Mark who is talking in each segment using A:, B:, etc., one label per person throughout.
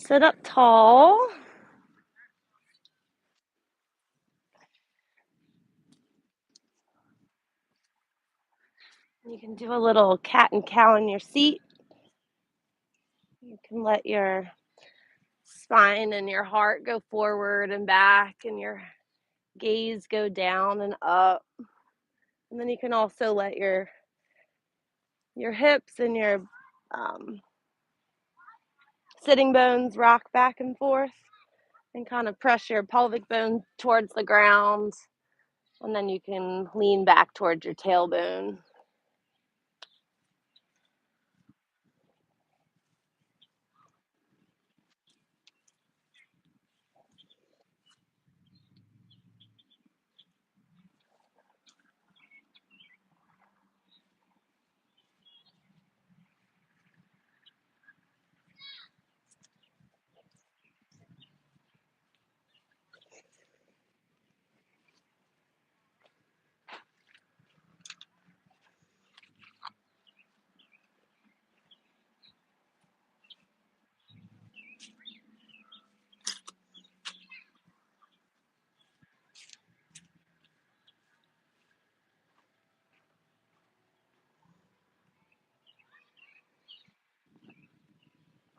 A: Sit up tall. You can do a little cat and cow in your seat. You can let your spine and your heart go forward and back, and your gaze go down and up. And then you can also let your hips and your sitting bones rock back and forth, and kind of press your pelvic bone towards the ground. And then you can lean back towards your tailbone.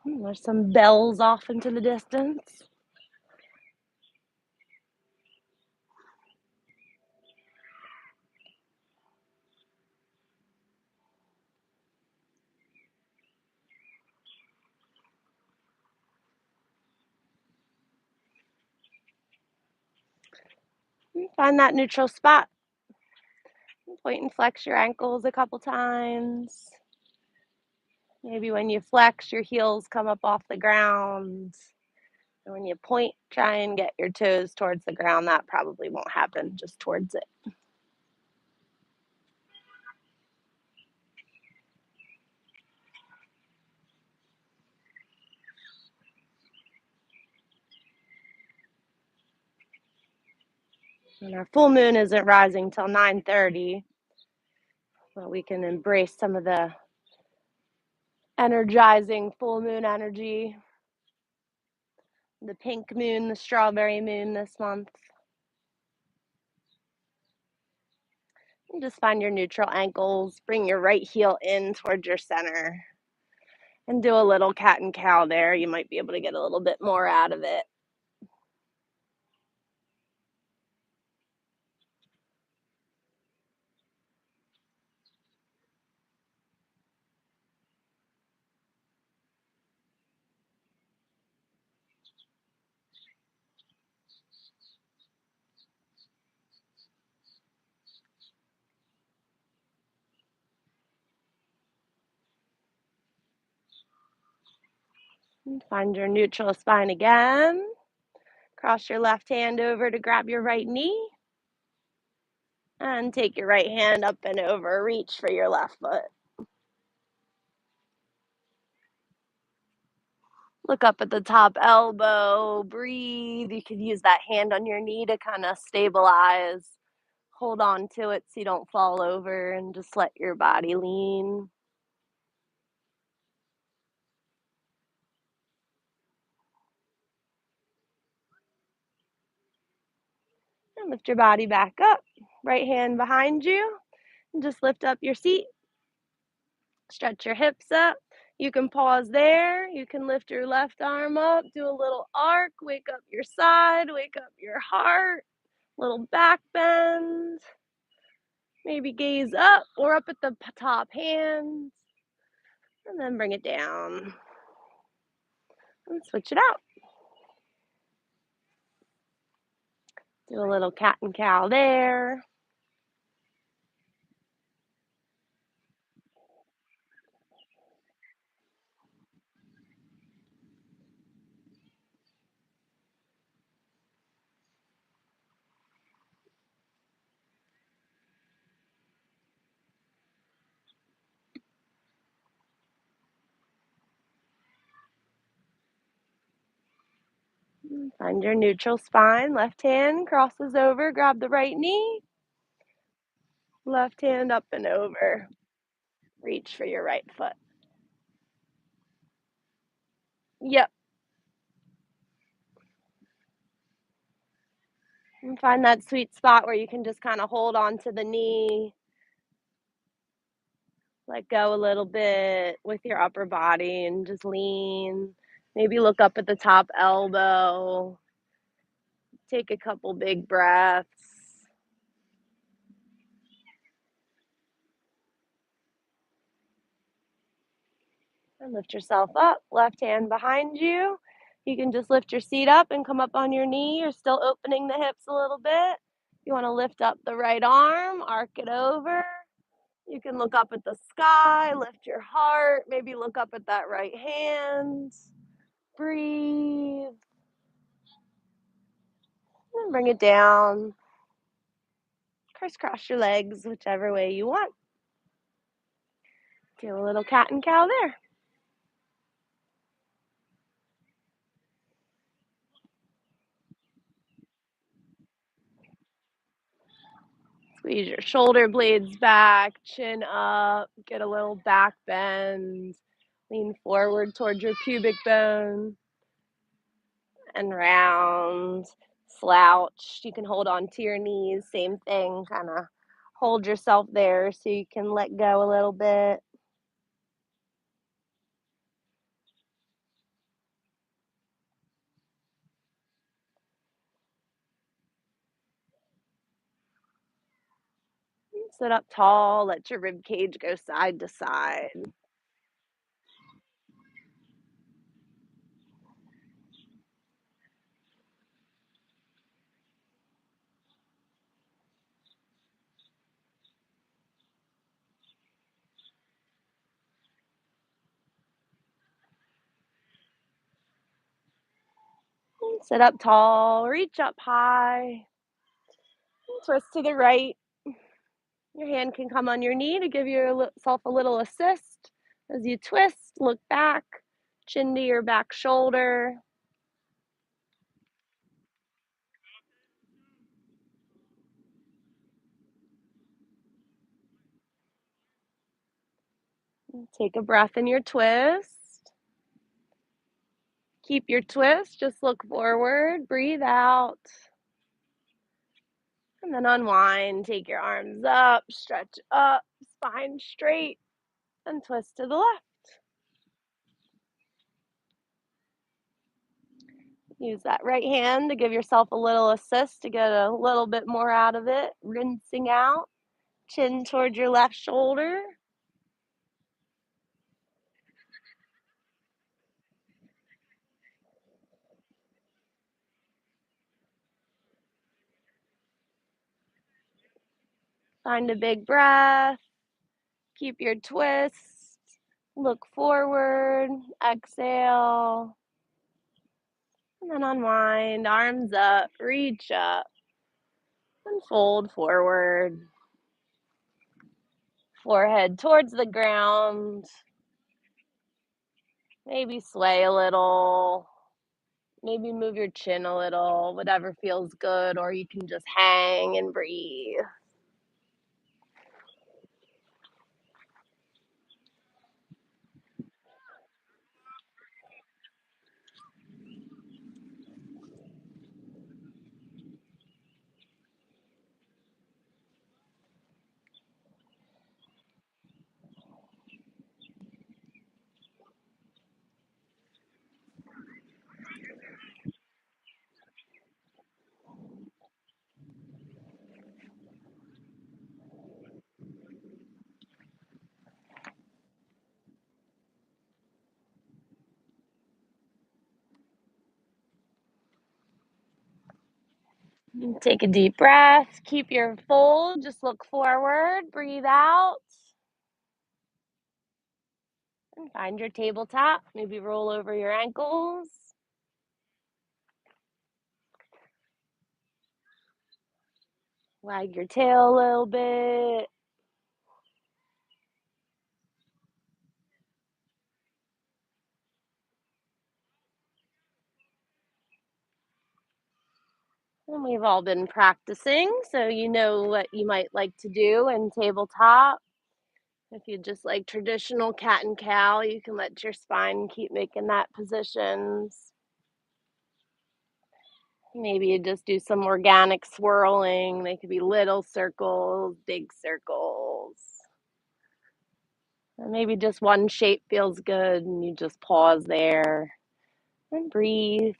A: There's some bells off into the distance. Find that neutral spot. Point and flex your ankles a couple times. Maybe when you flex, your heels come up off the ground. And when you point, try and get your toes towards the ground. That probably won't happen, just towards it. And our full moon isn't rising till 9:30, but we can embrace some of the energizing full moon energy. The pink moon, the strawberry moon this month. And just find your neutral ankles. Bring your right heel in towards your center. And do a little cat and cow there. You might be able to get a little bit more out of it. And find your neutral spine again. Cross your left hand over to grab your right knee. And take your right hand up and over. Reach for your left foot. Look up at the top elbow. Breathe. You could use that hand on your knee to kind of stabilize. Hold on to it so you don't fall over, and just let your body lean. And lift your body back up. Right hand behind you. And just lift up your seat. Stretch your hips up. You can pause there. You can lift your left arm up. Do a little arc. Wake up your side. Wake up your heart. Little back bend. Maybe gaze up or up at the top hands. And then bring it down. And switch it out. Do a little cat and cow there. Find your neutral spine. Left hand crosses over. Grab the right knee. Left hand up and over. Reach for your right foot. Yep. And find that sweet spot where you can just kind of hold on to the knee, let go a little bit with your upper body and just lean. Maybe look up at the top elbow. Take a couple big breaths. And lift yourself up, left hand behind you. You can just lift your seat up and come up on your knee. You're still opening the hips a little bit. You want to lift up the right arm, arc it over. You can look up at the sky, lift your heart, maybe look up at that right hand. Breathe. And bring it down. Crisscross your legs whichever way you want. Do a little cat and cow there. Squeeze your shoulder blades back, chin up, get a little back bend. Lean forward towards your pubic bone and round. Slouch. You can hold on to your knees, same thing, kind of hold yourself there so you can let go a little bit. Sit up tall, let your rib cage go side to side. Sit up tall, reach up high, twist to the right. Your hand can come on your knee to give yourself a little assist. As you twist, look back, chin to your back shoulder. Take a breath in your twist. Keep your twist, just look forward, breathe out. And then unwind, take your arms up, stretch up, spine straight, and twist to the left. Use that right hand to give yourself a little assist to get a little bit more out of it. Rinsing out, chin towards your left shoulder. Find a big breath. Keep your twist. Look forward. Exhale. And then unwind. Arms up. Reach up. And fold forward. Forehead towards the ground. Maybe sway a little. Maybe move your chin a little. Whatever feels good. Or you can just hang and breathe. Take a deep breath. Keep your fold. Just look forward. Breathe out. And find your tabletop. Maybe roll over your ankles. Wag your tail a little bit. And we've all been practicing, so you know what you might like to do in tabletop. If you just like traditional cat and cow, you can let your spine keep making that positions. Maybe you just do some organic swirling. They could be little circles, big circles. Or maybe just one shape feels good and you just pause there and breathe.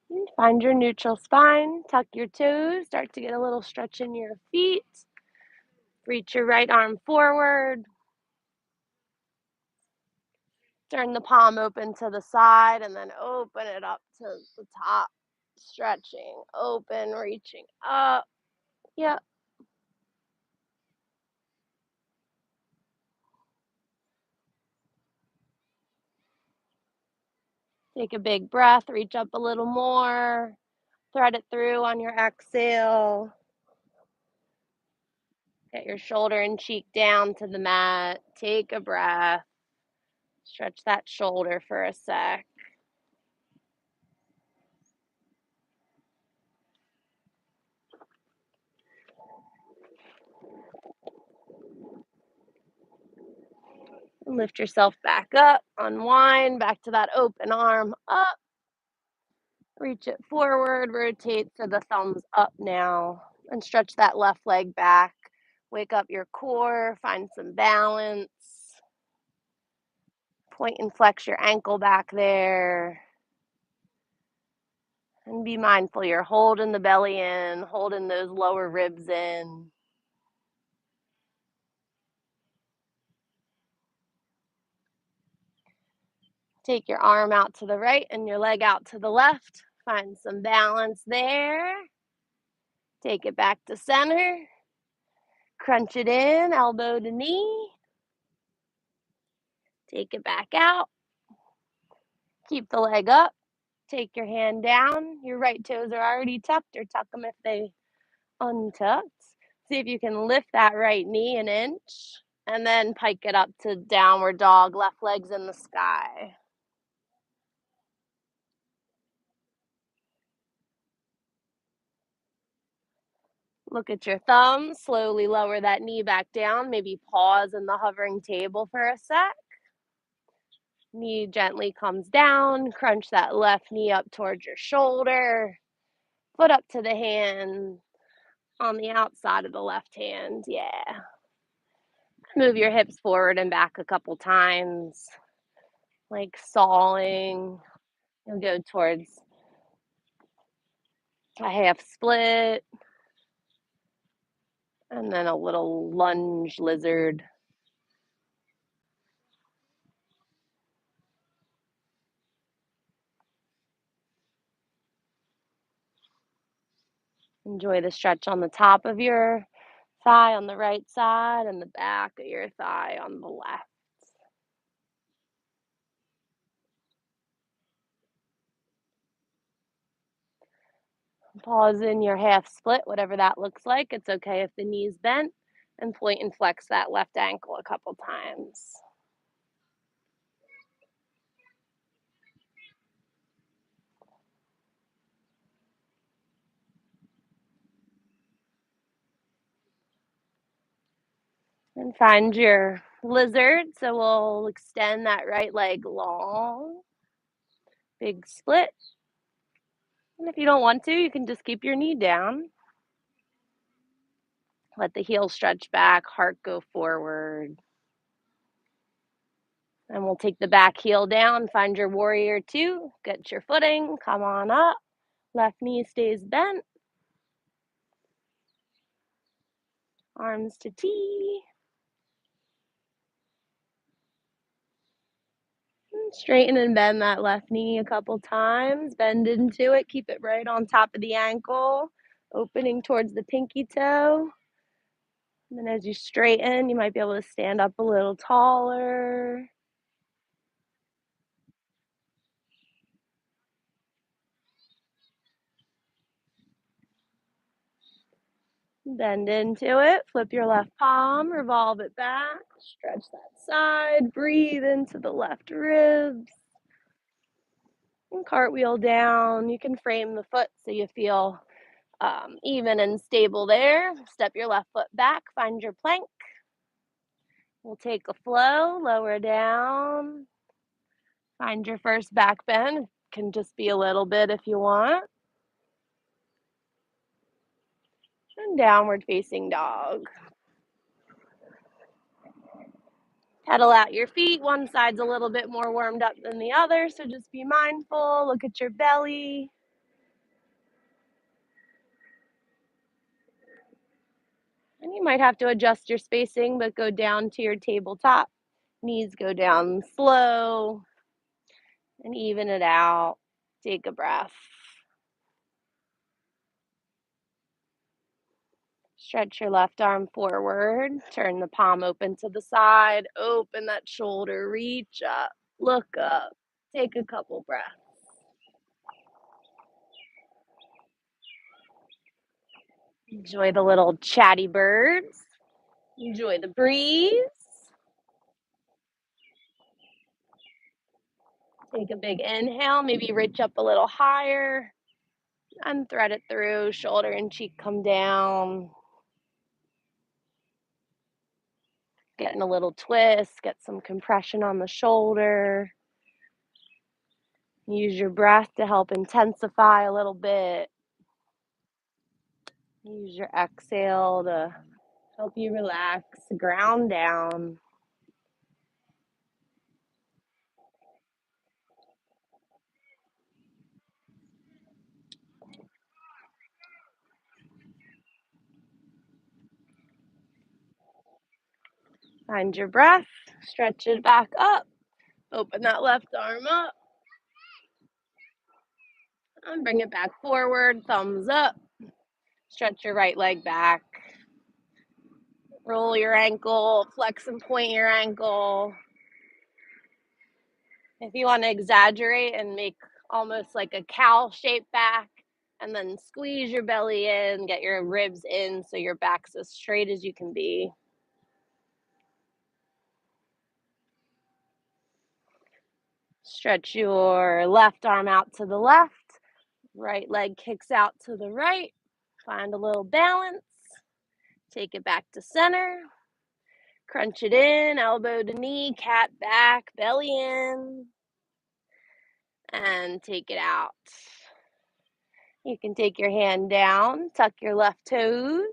A: And find your neutral spine, tuck your toes, start to get a little stretch in your feet. Reach your right arm forward. Turn the palm open to the side and then open it up to the top. Stretching, open, reaching up. Yep. Take a big breath, reach up a little more. Thread it through on your exhale. Get your shoulder and cheek down to the mat. Take a breath. Stretch that shoulder for a sec. And lift yourself back up. Unwind back to that open arm up. Reach it forward. Rotate to the thumbs up now. And stretch that left leg back. Wake up your core. Find some balance. Point and flex your ankle back there. And be mindful you're holding the belly in, holding those lower ribs in. Take your arm out to the right and your leg out to the left. Find some balance there. Take it back to center. Crunch it in, elbow to knee. Take it back out. Keep the leg up. Take your hand down. Your right toes are already tucked, or tuck them if they untucked. See if you can lift that right knee an inch and then pike it up to downward dog, left leg's in the sky. Look at your thumbs, slowly lower that knee back down, maybe pause in the hovering table for a sec. Knee gently comes down, crunch that left knee up towards your shoulder, foot up to the hand on the outside of the left hand, yeah. Move your hips forward and back a couple times, like sawing. You'll go towards a half split, and then a little lunge lizard. Enjoy the stretch on the top of your thigh on the right side and the back of your thigh on the left. Pause in your half split, whatever that looks like. It's okay if the knee's bent, and point and flex that left ankle a couple times. And find your lizard. So we'll extend that right leg long. Big split. And if you don't want to, you can just keep your knee down. Let the heel stretch back, heart go forward. And we'll take the back heel down, find your warrior two, get your footing, come on up. Left knee stays bent. Arms to T. Straighten and bend that left knee a couple times. Bend into it. Keep it right on top of the ankle. Opening towards the pinky toe. And then as you straighten, you might be able to stand up a little taller. Bend into it, flip your left palm, revolve it back, stretch that side, breathe into the left ribs, and cartwheel down. You can frame the foot so you feel even and stable there. Step your left foot back, find your plank. We'll take a flow, lower down, find your first back bend. It can just be a little bit if you want. And downward facing dog. Pedal out your feet. One side's a little bit more warmed up than the other, so just be mindful. Look at your belly. And you might have to adjust your spacing, but go down to your tabletop. Knees go down slow and even it out. Take a breath. Stretch your left arm forward. Turn the palm open to the side. Open that shoulder. Reach up. Look up. Take a couple breaths. Enjoy the little chatty birds. Enjoy the breeze. Take a big inhale. Maybe reach up a little higher. And thread it through. Shoulder and cheek come down. Getting a little twist. Get some compression on the shoulder. Use your breath to help intensify a little bit. Use your exhale to help you relax, ground down. Find your breath, stretch it back up. Open that left arm up. And bring it back forward, thumbs up. Stretch your right leg back. Roll your ankle, flex and point your ankle. If you want to exaggerate and make almost like a cow shape back, and then squeeze your belly in, get your ribs in so your back's as straight as you can be. Stretch your left arm out to the left. Right leg kicks out to the right. Find a little balance. Take it back to center. Crunch it in, elbow to knee, cat back, belly in. And take it out. You can take your hand down, tuck your left toes.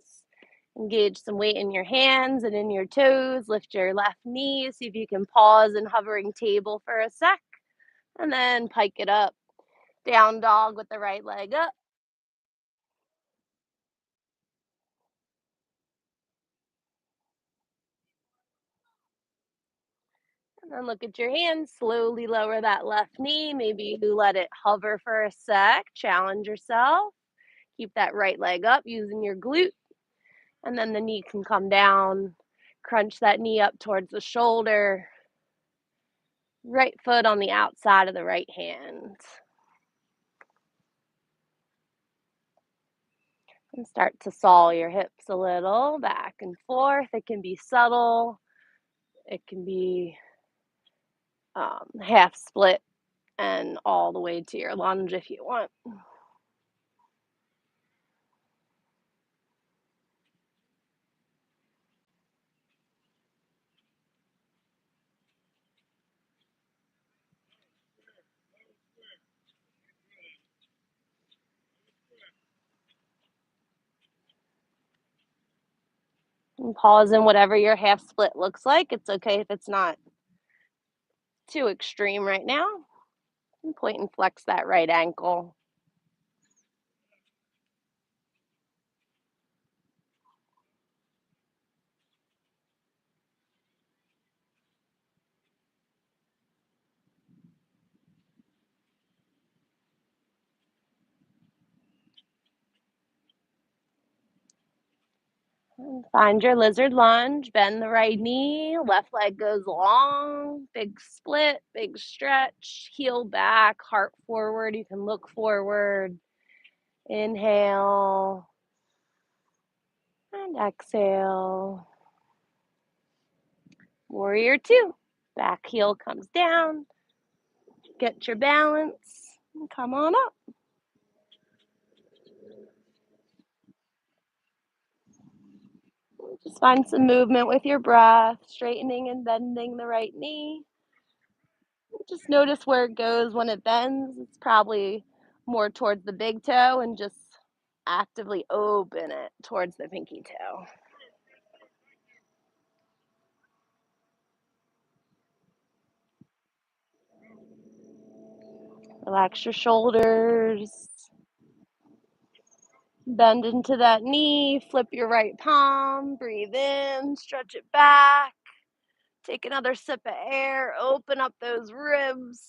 A: Engage some weight in your hands and in your toes. Lift your left knee. See if you can pause in hovering table for a sec. And then pike it up. Down dog with the right leg up. And then look at your hands. Slowly lower that left knee. Maybe you let it hover for a sec. Challenge yourself. Keep that right leg up using your glute. And then the knee can come down. Crunch that knee up towards the shoulder. Right foot on the outside of the right hand. And start to saw your hips a little back and forth. It can be subtle. It can be half split and all the way to your lunge if you want. And pause in whatever your half split looks like. It's okay if it's not too extreme right now. And point and flex that right ankle. And find your lizard lunge. Bend the right knee. Left leg goes long. Big split, big stretch. Heel back, heart forward. You can look forward. Inhale. And exhale. Warrior two. Back heel comes down. Get your balance. And come on up. Just find some movement with your breath, straightening and bending the right knee. Just notice where it goes when it bends. It's probably more towards the big toe, and just actively open it towards the pinky toe. Relax your shoulders. Bend into that knee, flip your right palm, breathe in, stretch it back. Take another sip of air, open up those ribs,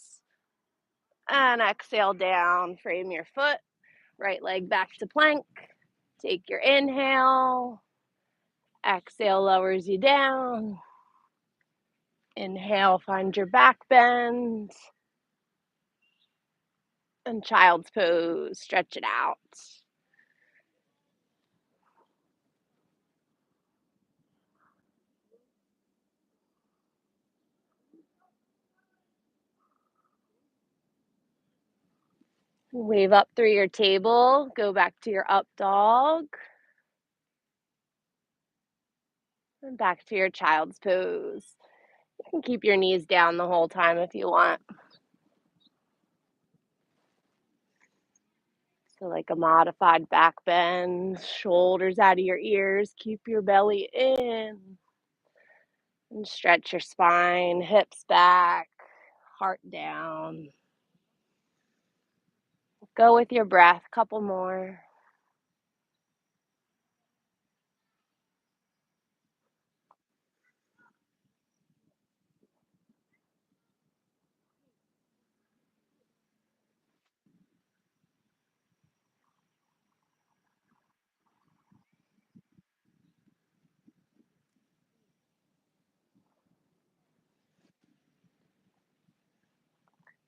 A: and exhale down. Frame your foot, right leg back to plank. Take your inhale, exhale lowers you down. Inhale, find your back bend. And child's pose, stretch it out. Wave up through your table, go back to your up dog. And back to your child's pose. You can keep your knees down the whole time if you want. So like a modified back bend, shoulders out of your ears, keep your belly in. And stretch your spine, hips back, heart down. Go with your breath, couple more.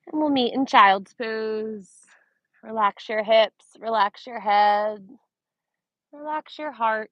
A: And we'll meet in child's pose. Relax your hips, relax your head, relax your heart.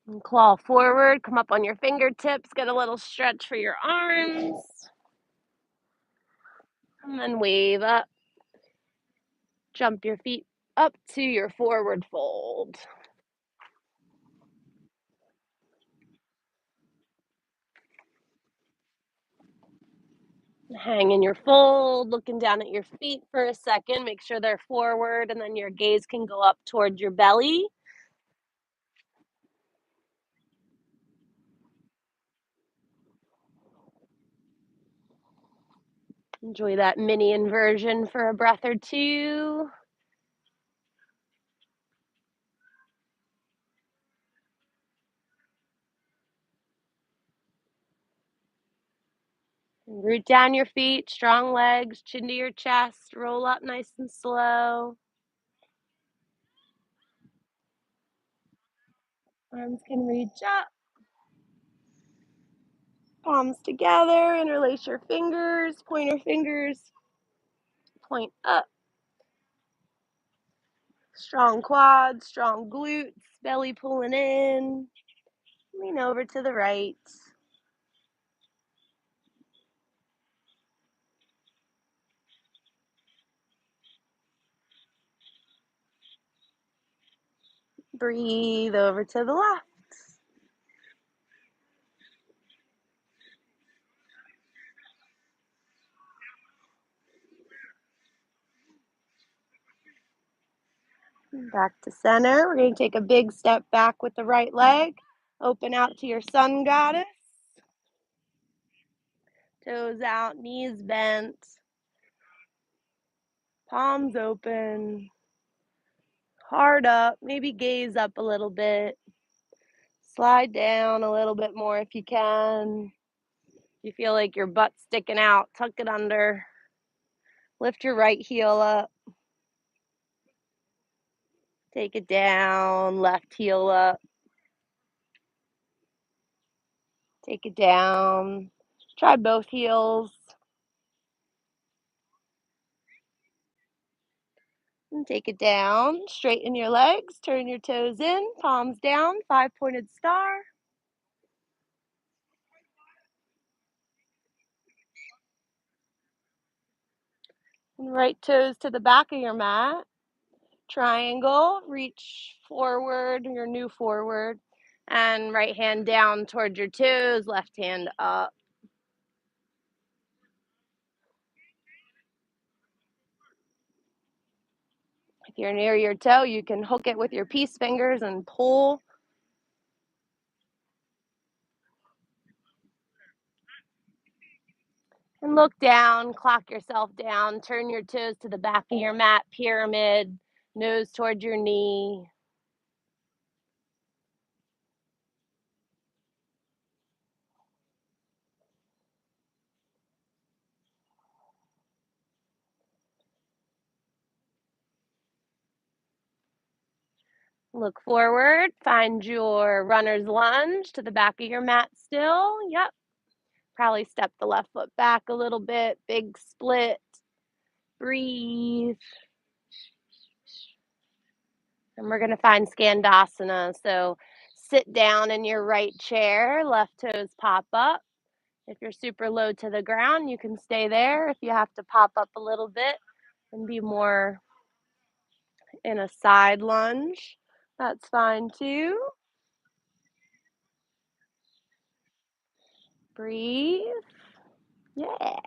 A: And claw forward, come up on your fingertips, get a little stretch for your arms. And then wave up. Jump your feet up to your forward fold. Hang in your fold, looking down at your feet for a second. Make sure they're forward, and then your gaze can go up towards your belly. Enjoy that mini inversion for a breath or two. Root down your feet, strong legs, chin to your chest, roll up nice and slow. Arms can reach up. Palms together, interlace your fingers, pointer fingers, point up. Strong quads, strong glutes, belly pulling in. Lean over to the right. Breathe over to the left. Back to center. We're going to take a big step back with the right leg. Open out to your sun goddess. Toes out, knees bent. Palms open. Heart up, maybe gaze up a little bit. Slide down a little bit more if you can. You feel like your butt's sticking out, tuck it under. Lift your right heel up. Take it down, left heel up. Take it down. Try both heels. And take it down. Straighten your legs. Turn your toes in. Palms down. 5-pointed star. And right toes to the back of your mat. Triangle. Reach forward, your new forward. And right hand down towards your toes. Left hand up. If you're near your toe, you can hook it with your peace fingers and pull. And look down, clock yourself down, turn your toes to the back of your mat, pyramid, nose towards your knee. Look forward, find your runner's lunge to the back of your mat still. Yep. Probably step the left foot back a little bit, big split. Breathe. And we're going to find Skandasana. So sit down in your right chair, left toes pop up. If you're super low to the ground, you can stay there. If you have to pop up a little bit and be more in a side lunge, that's fine too. Breathe. Yeah.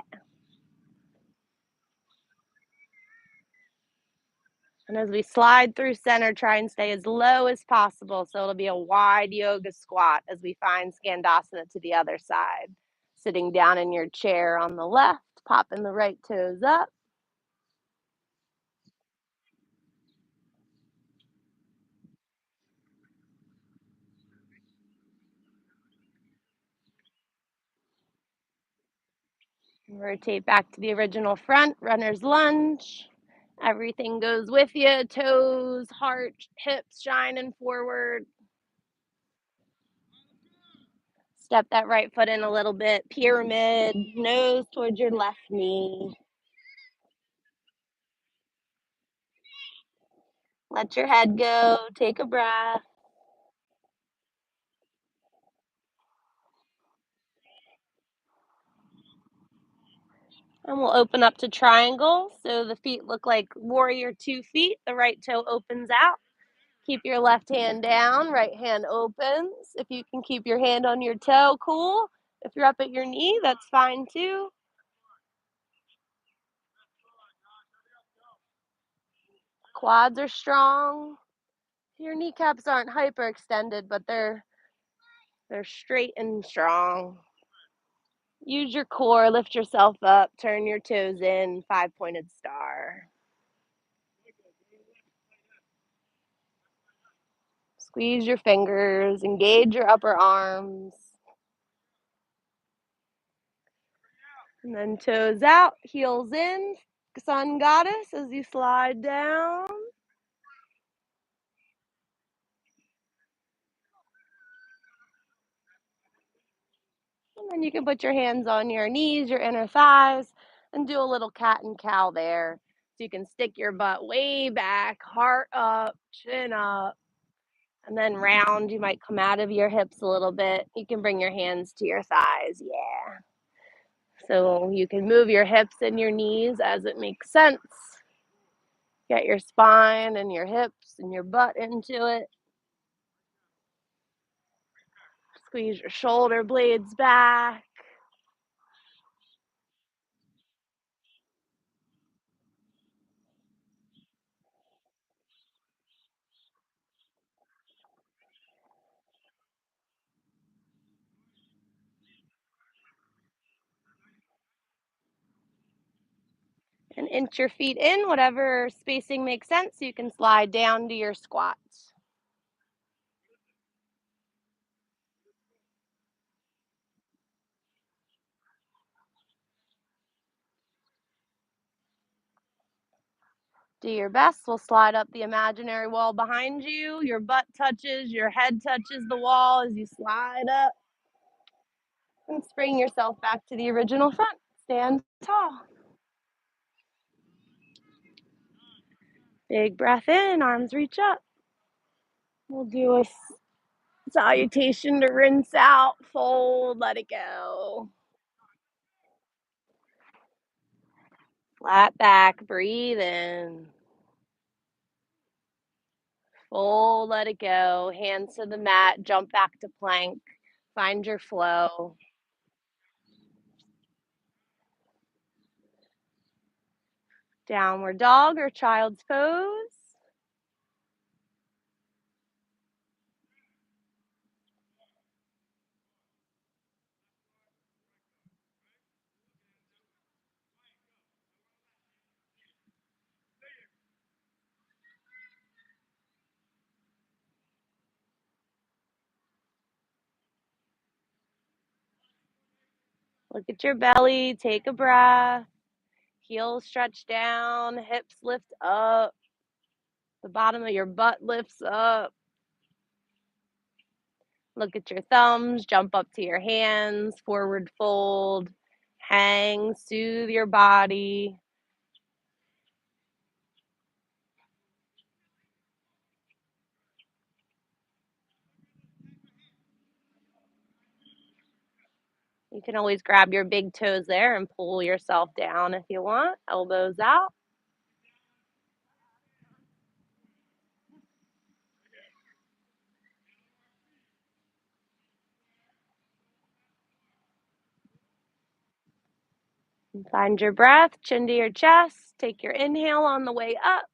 A: And as we slide through center, try and stay as low as possible. So it'll be a wide yoga squat as we find Skandasana to the other side. Sitting down in your chair on the left, popping the right toes up. Rotate back to the original front, runner's lunge. Everything goes with you, toes, heart, hips shining forward. Step that right foot in a little bit, pyramid, nose towards your left knee. Let your head go, take a breath. And we'll open up to triangle. So the feet look like warrior 2 feet. The right toe opens out. Keep your left hand down, right hand opens. If you can keep your hand on your toe, cool. If you're up at your knee, that's fine too. Quads are strong. Your kneecaps aren't hyperextended, but they're straight and strong. Use your core, lift yourself up, turn your toes in, 5-pointed star. Squeeze your fingers, engage your upper arms. And then toes out, heels in, sun goddess as you slide down. And then you can put your hands on your knees, your inner thighs, and do a little cat and cow there. So you can stick your butt way back, heart up, chin up, and then round. You might come out of your hips a little bit. You can bring your hands to your thighs. Yeah. So you can move your hips and your knees as it makes sense. Get your spine and your hips and your butt into it. Squeeze your shoulder blades back. And inch your feet in, whatever spacing makes sense. You can slide down to your squats. Do your best. We'll slide up the imaginary wall behind you. Your butt touches, your head touches the wall as you slide up. And spring yourself back to the original front. Stand tall. Big breath in, arms reach up. We'll do a salutation to rinse out, fold, let it go. Flat back, breathe in. Fold, let it go. Hands to the mat, jump back to plank. Find your flow. Downward dog or child's pose. Look at your belly, take a breath. Heels stretch down, hips lift up. The bottom of your butt lifts up. Look at your thumbs, jump up to your hands, forward fold, hang, soothe your body. You can always grab your big toes there and pull yourself down if you want, elbows out. And find your breath, chin to your chest. Take your inhale on the way up.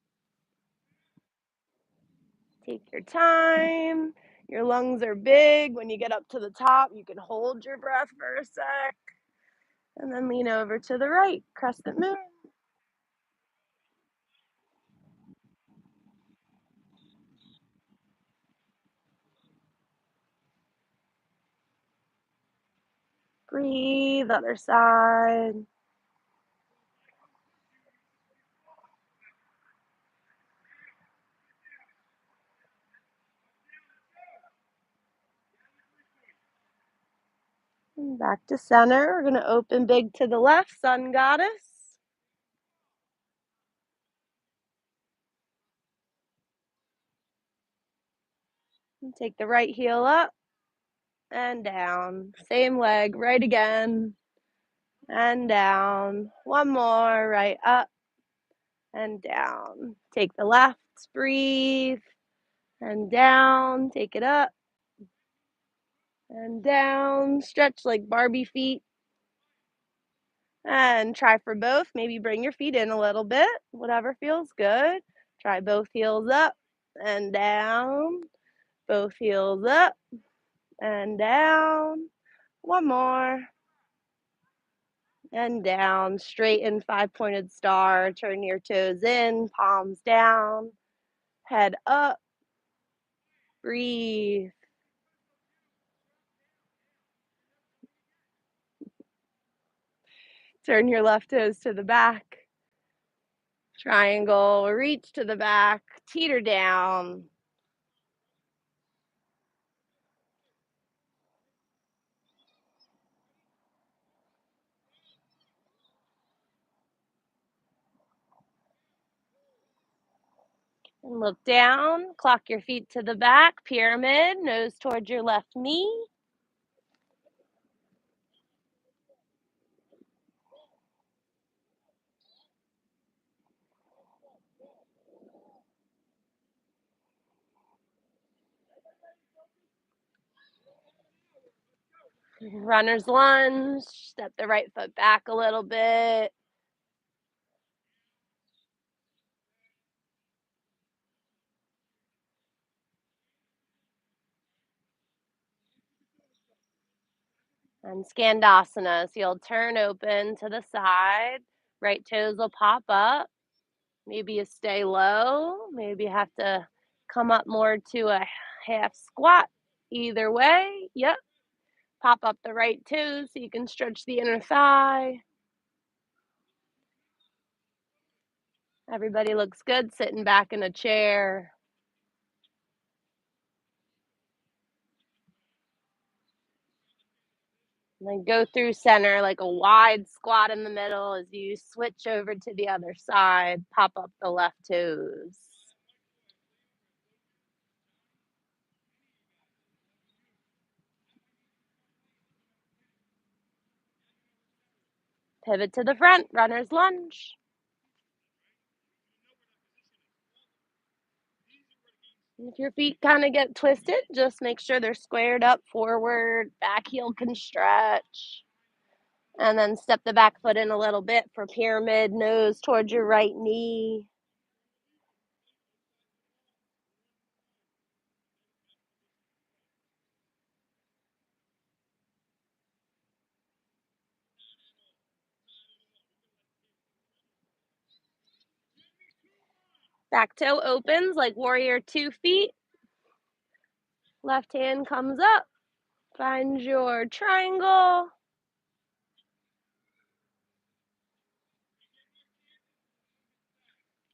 A: Take your time. Your lungs are big. When you get up to the top, you can hold your breath for a sec. And then lean over to the right, crescent moon. Breathe, other side. And back to center. We're going to open big to the left, sun goddess. And take the right heel up and down. Same leg, right again and down. One more, right up and down. Take the left, breathe and down. Take it up and down. Stretch like Barbie feet. And try for both. Maybe bring your feet in a little bit, whatever feels good. Try both heels up and down. Both heels up and down. One more. And down. Straighten, five-pointed star. Turn your toes in, palms down. Head up. Breathe. Turn your left toes to the back. Triangle, reach to the back, teeter down. And look down, clock your feet to the back, pyramid, nose towards your left knee. Runner's lunge, step the right foot back a little bit. And Skandasana, so you'll turn open to the side, Right toes will pop up. Maybe you stay low. Maybe you have to come up more to a half squat. Either way, yep. Pop up the right toes so you can stretch the inner thigh. Everybody looks good sitting back in a chair. And then go through center like a wide squat in the middle as you switch over to the other side. Pop up the left toes. Pivot to the front, runner's lunge. If your feet kind of get twisted, just make sure they're squared up forward. Back heel can stretch. And then step the back foot in a little bit for pyramid, nose towards your right knee. Back toe opens like warrior 2 feet. Left hand comes up. Find your triangle.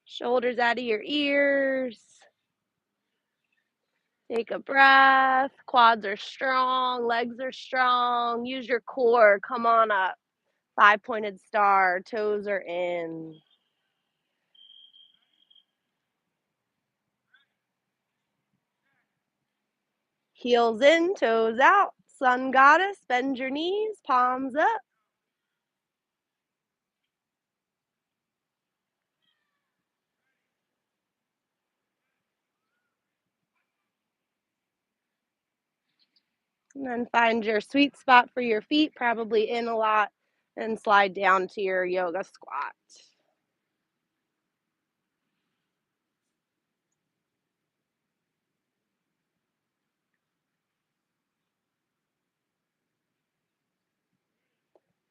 A: Shoulders out of your ears. Take a breath. Quads are strong. Legs are strong. Use your core. Come on up. 5-pointed star. Toes are in. Heels in, toes out. Sun goddess. Bend your knees. Palms up. And then find your sweet spot for your feet, probably in a lot, and slide down to your yoga squat.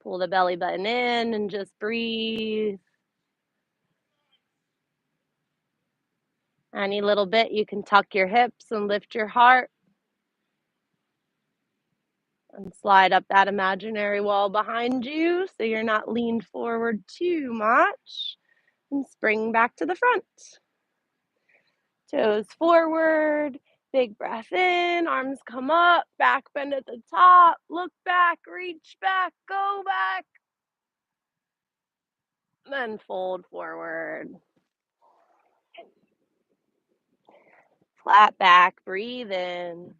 A: Pull the belly button in and just breathe. Any little bit, you can tuck your hips and lift your heart. And slide up that imaginary wall behind you so you're not leaned forward too much. And spring back to the front. Toes forward. Big breath in. Arms come up. Back bend at the top. Look back. Reach back. Go back. Then fold forward. Flat back. Breathe in.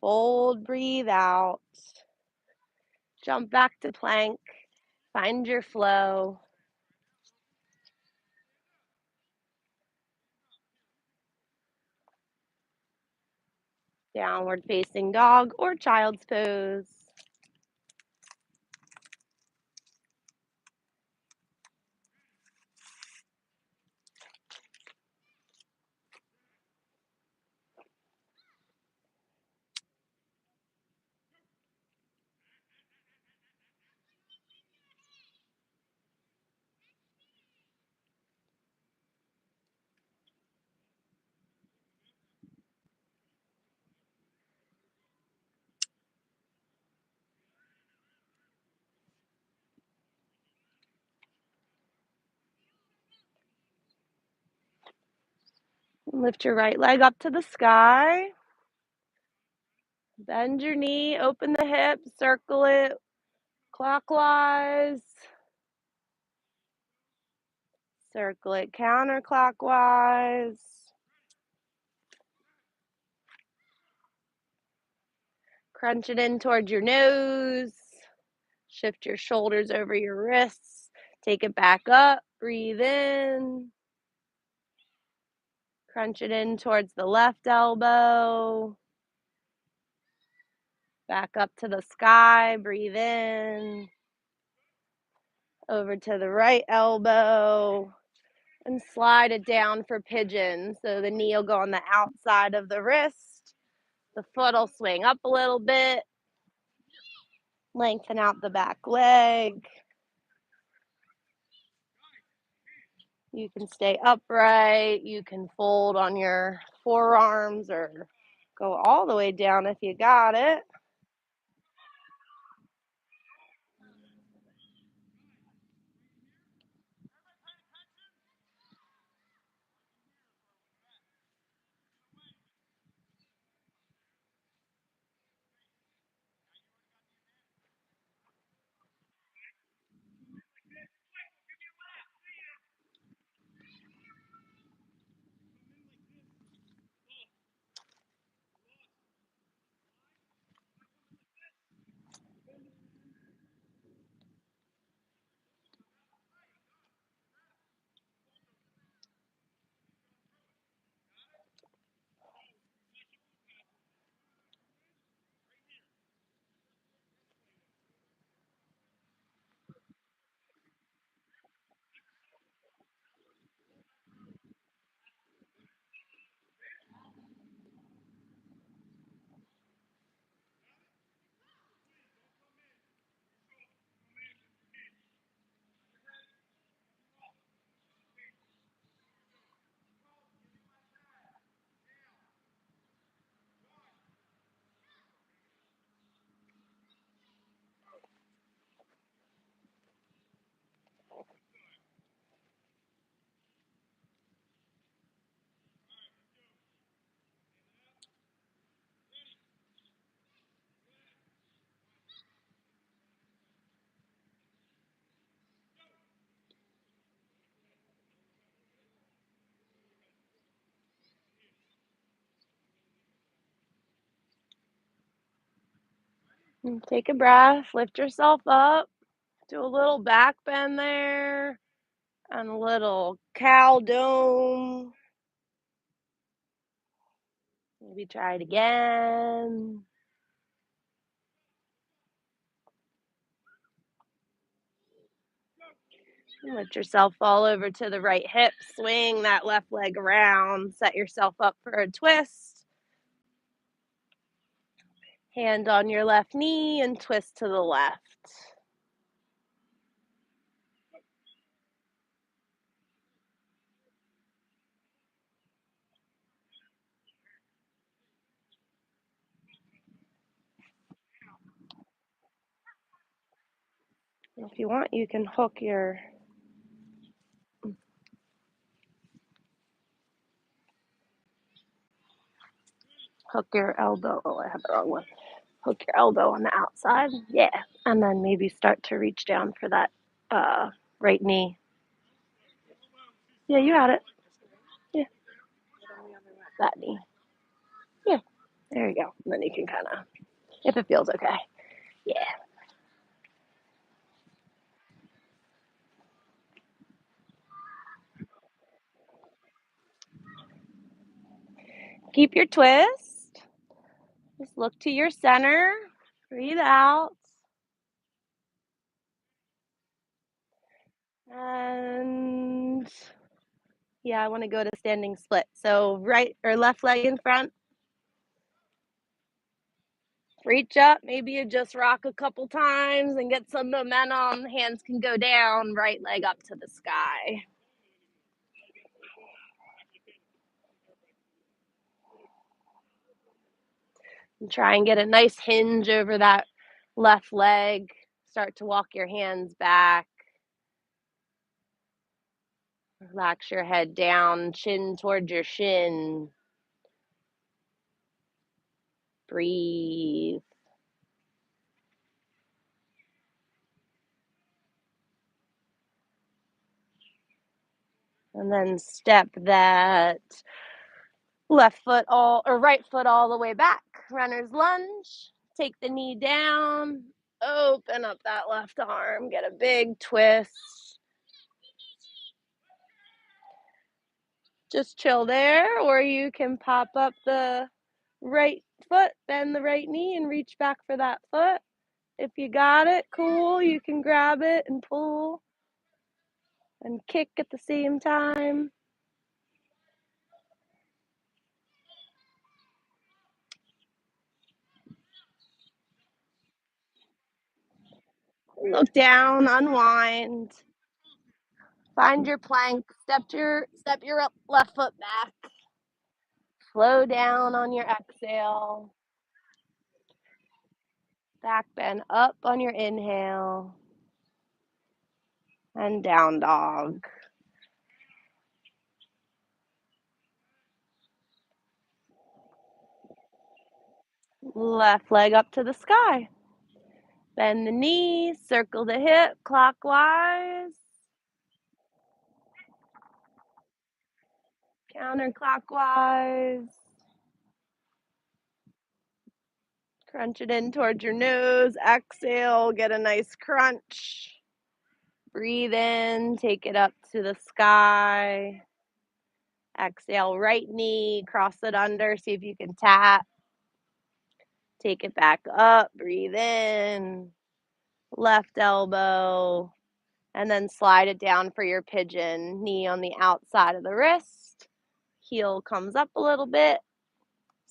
A: Fold. Breathe out. Jump back to plank. Find your flow. Downward facing dog or child's pose. Lift your right leg up to the sky. Bend your knee, open the hip, circle it clockwise. Circle it counterclockwise. Crunch it in towards your nose. Shift your shoulders over your wrists. Take it back up. Breathe in. Crunch it in towards the left elbow. Back up to the sky. Breathe in. Over to the right elbow. And slide it down for pigeon. So the knee will go on the outside of the wrist. The foot will swing up a little bit. Lengthen out the back leg. You can stay upright. You can fold on your forearms or go all the way down if you got it. And take a breath, lift yourself up, do a little back bend there, and a little cow dome. Maybe try it again. Let yourself fall over to the right hip, swing that left leg around, set yourself up for a twist. Hand on your left knee and twist to the left. If you want, you can hook your elbow. Oh, I have the wrong one. Hook your elbow on the outside. Yeah. And then maybe start to reach down for that right knee. Yeah, you had it. Yeah. That knee. Yeah. There you go. And then you can kind of, if it feels okay. Yeah. Keep your twist. Just look to your center. Breathe out. And yeah, I want to go to standing split. So right or left leg in front. Reach up. Maybe you just rock a couple times and get some momentum. Hands can go down. Right leg up to the sky. And try and get a nice hinge over that left leg. Start to walk your hands back. Relax your head down, chin towards your shin. Breathe. And then step that left foot right foot all the way back. Runner's lunge. Take the knee down. Open up that left arm. Get a big twist. Just chill there, or you can pop up the right foot, bend the right knee, and reach back for that foot. If you got it, cool. You can grab it and pull and kick at the same time. Look down, unwind. Find your plank. Step your left foot back. Slow down on your exhale. Back bend up on your inhale. And down dog. Left leg up to the sky. Bend the knee, circle the hip clockwise. Counterclockwise. Crunch it in towards your nose. Exhale, get a nice crunch. Breathe in, take it up to the sky. Exhale, right knee, cross it under, see if you can tap. Take it back up, breathe in. Left elbow, and then slide it down for your pigeon. Knee on the outside of the wrist. Heel comes up a little bit.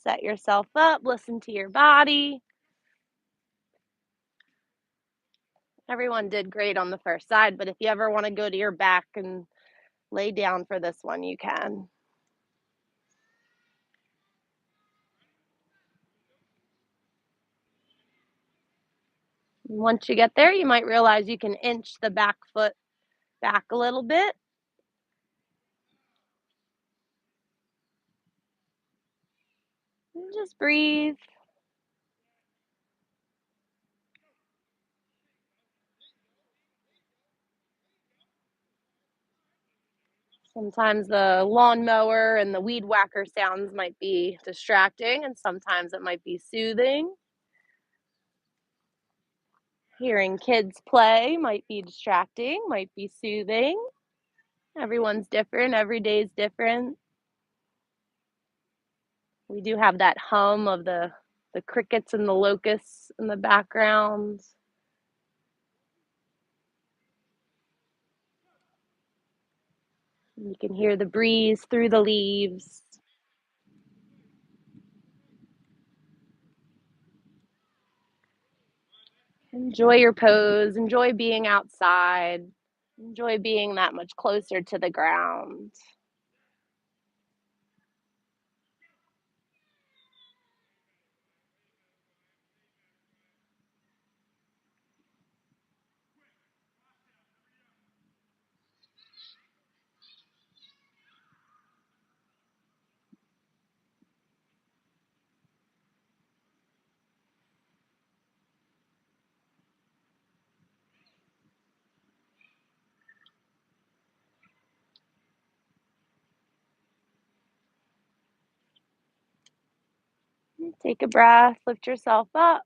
A: Set yourself up, listen to your body. Everyone did great on the first side, but if you ever want to go to your back and lay down for this one, you can. Once you get there, you might realize you can inch the back foot back a little bit. And just breathe. Sometimes the lawnmower and the weed whacker sounds might be distracting, and sometimes it might be soothing. Hearing kids play might be distracting, might be soothing. Everyone's different, every day's different. We do have that hum of the crickets and the locusts in the background. You can hear the breeze through the leaves. Enjoy your pose, enjoy being outside, enjoy being that much closer to the ground. Take a breath, lift yourself up.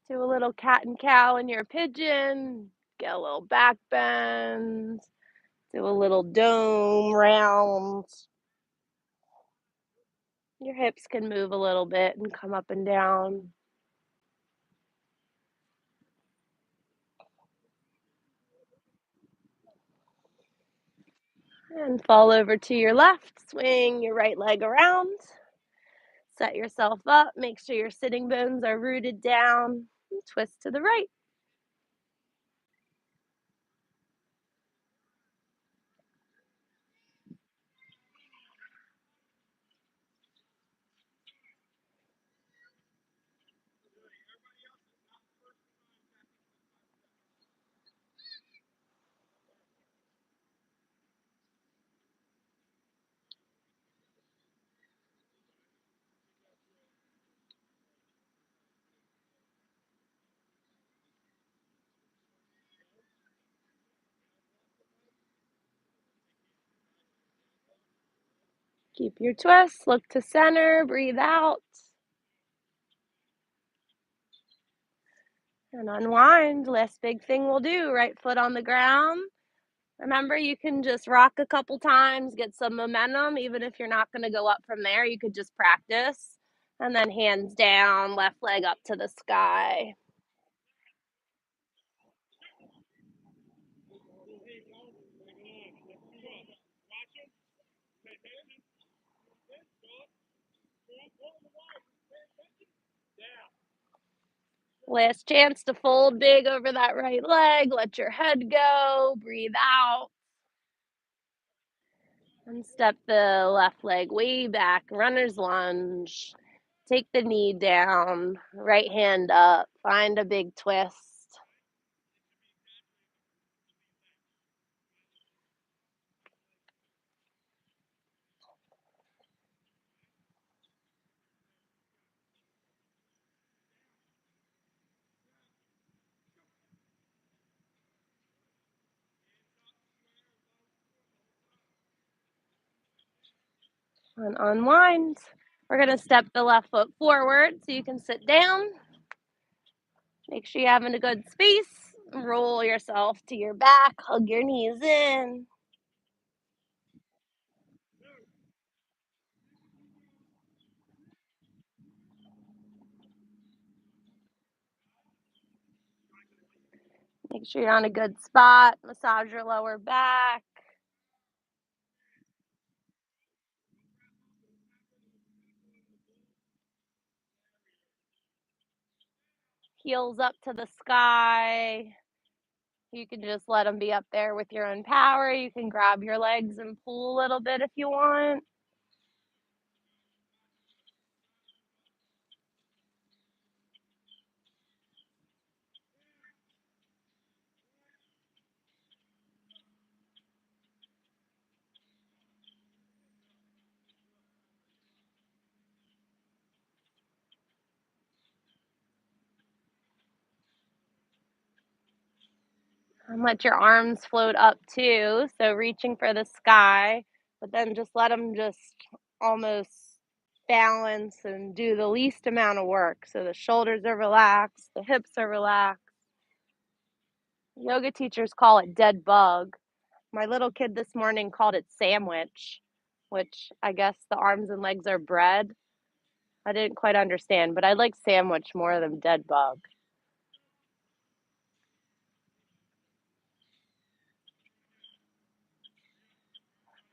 A: Do a little cat and cow in your pigeon. Get a little back bend. Do a little dome round. Your hips can move a little bit and come up and down. And fall over to your left. Swing your right leg around. Set yourself up. Make sure your sitting bones are rooted down. And twist to the right. Keep your twist. Look to center. Breathe out. And unwind. Last big thing we'll do. Right foot on the ground. Remember, you can just rock a couple times, get some momentum. Even if you're not going to go up from there, you could just practice. And then hands down, left leg up to the sky. Last chance to fold big over that right leg. Let your head go. Breathe out. And step the left leg way back. Runner's lunge. Take the knee down. Right hand up. Find a big twist. And unwind. We're going to step the left foot forward so you can sit down. Make sure you're having a good space. Roll yourself to your back. Hug your knees in. Make sure you're on a good spot. Massage your lower back. Heels up to the sky. You can just let them be up there with your own power. You can grab your legs and pull a little bit if you want. And let your arms float up too. So reaching for the sky, but then just let them just almost balance and do the least amount of work. So the shoulders are relaxed, the hips are relaxed. Yoga teachers call it dead bug. My little kid this morning called it sandwich, which I guess the arms and legs are bread. I didn't quite understand, but I like sandwich more than dead bug.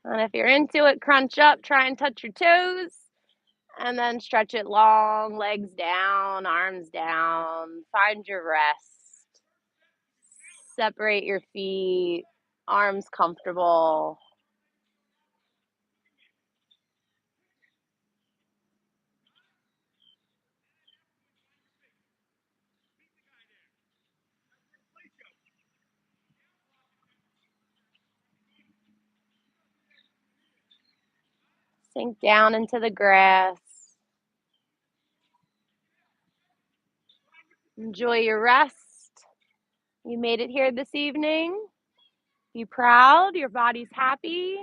A: And if you're into it, crunch up, try and touch your toes, and then stretch it long, legs down, arms down. Find your rest. Separate your feet, arms comfortable. Sink down into the grass. Enjoy your rest. You made it here this evening. Be proud. Your body's happy.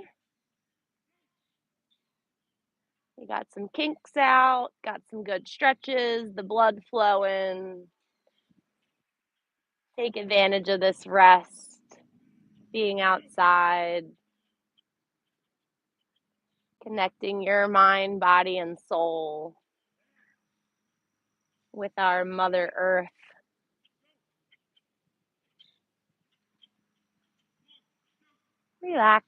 A: You got some kinks out, got some good stretches, the blood flowing. Take advantage of this rest, being outside, connecting your mind, body, and soul with our Mother Earth. Relax.